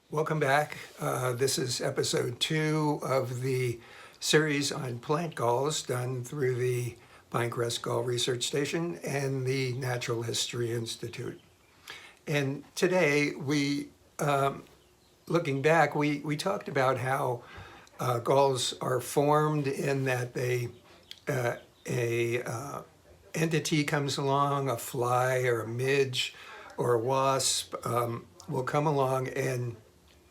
Welcome back. This is episode 2 of the series on plant galls done through the Pinecrest Gall Research Station and the Natural History Institute. And today, looking back, we talked about how galls are formed in that a entity comes along, a fly or a midge or a wasp will come along and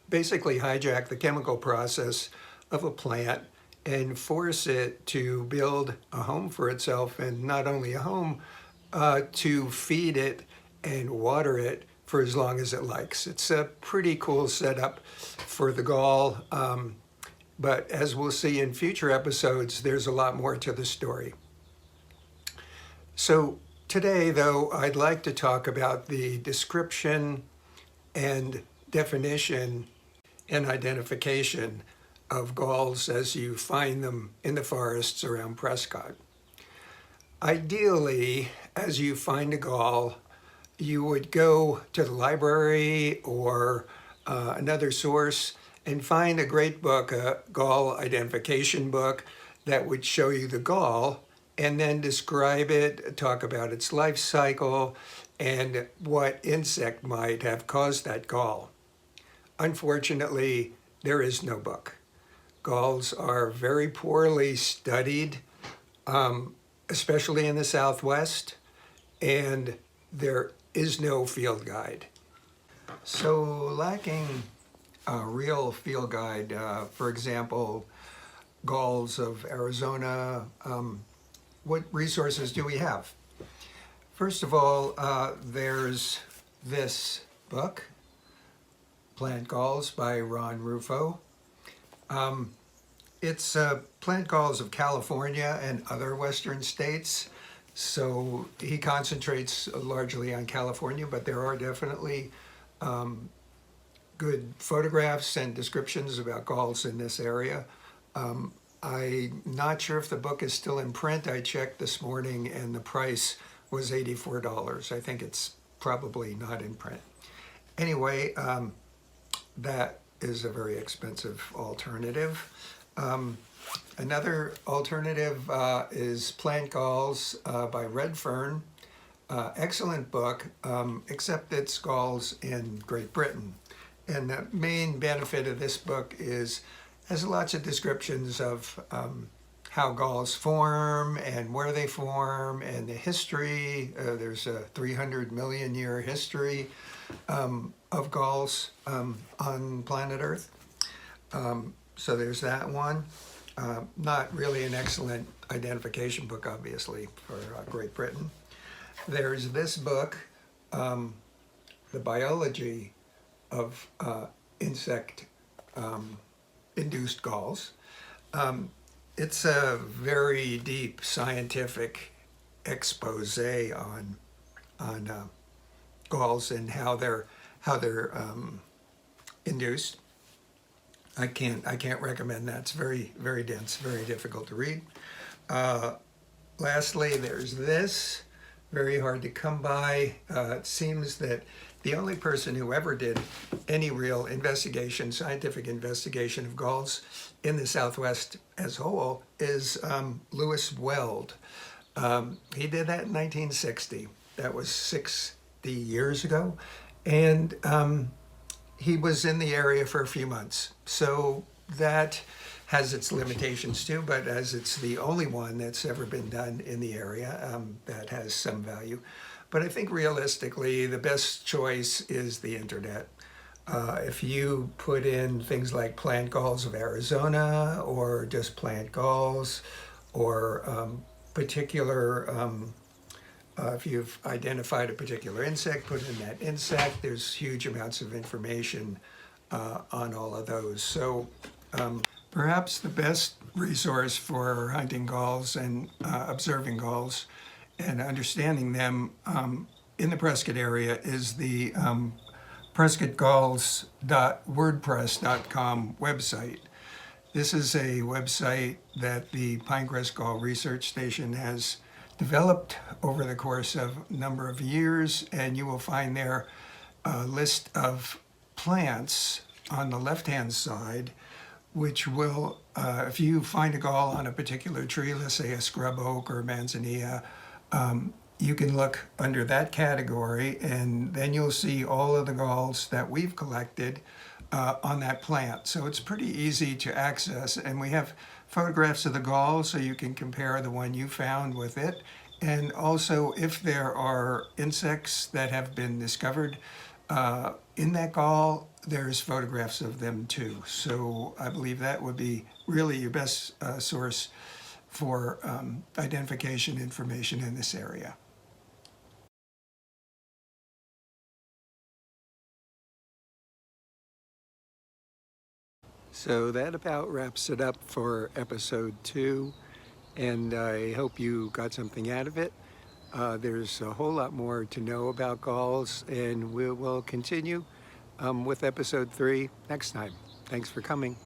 basically hijack the chemical process of a plant and force it to build a home for itself, and not only a home, to feed it and water it for as long as it likes. It's a pretty cool setup for the gall, but as we'll see in future episodes, there's a lot more to the story. So today, though, I'd like to talk about the description and definition and identification of galls as you find them in the forests around Prescott. Ideally, as you find a gall, you would go to the library or another source and find a great book, a gall identification book that would show you the gall and then describe it, talk about its life cycle, and what insect might have caused that gall. Unfortunately, there is no book. Galls are very poorly studied, especially in the Southwest, and there is no field guide. So lacking a real field guide, for example, galls of Arizona, what resources do we have? First of all, there's this book, Plant Galls by Ron Rufo. It's plant galls of California and other western states. So he concentrates largely on California, but there are definitely good photographs and descriptions about galls in this area. I'm not sure if the book is still in print. I checked this morning and the price was $84. I think it's probably not in print. Anyway, that is a very expensive alternative. Another alternative is Plant Galls by Redfern. Excellent book, except it's galls in Great Britain. And the main benefit of this book is has lots of descriptions of how galls form and where they form and the history. There's a 300 million year history of galls on planet Earth. So there's that one. Not really an excellent identification book, obviously, for Great Britain. There's this book, The Biology of Insect-Induced Galls. It's a very deep scientific expose on galls and how they're induced. I can't recommend that. It's very, very dense, very difficult to read. Lastly, there's this, very hard to come by. It seems that the only person who ever did any real investigation, scientific investigation of galls in the Southwest as a whole is Lewis Weld. He did that in 1960. That was 60 years ago. And he was in the area for a few months. So that has its limitations too, but as it's the only one that's ever been done in the area, that has some value. But I think realistically, the best choice is the internet. If you put in things like Plant Galls of Arizona or just Plant Galls or if you've identified a particular insect, put in that insect. There's huge amounts of information on all of those. So perhaps the best resource for hunting galls and observing galls and understanding them in the Prescott area is the prescottgalls.wordpress.com website. This is a website that the Pinecrest Gall Research Station has developed over the course of a number of years, and you will find there a list of plants on the left-hand side, which will, if you find a gall on a particular tree, let's say a scrub oak or manzanilla, you can look under that category, and then you'll see all of the galls that we've collected on that plant. So it's pretty easy to access, and we have photographs of the gall so you can compare the one you found with it. And also, if there are insects that have been discovered in that gall, there's photographs of them too. So I believe that would be really your best source for identification information in this area. So that about wraps it up for episode 2, and I hope you got something out of it. There's a whole lot more to know about galls, and we will continue with episode 3 next time. Thanks for coming.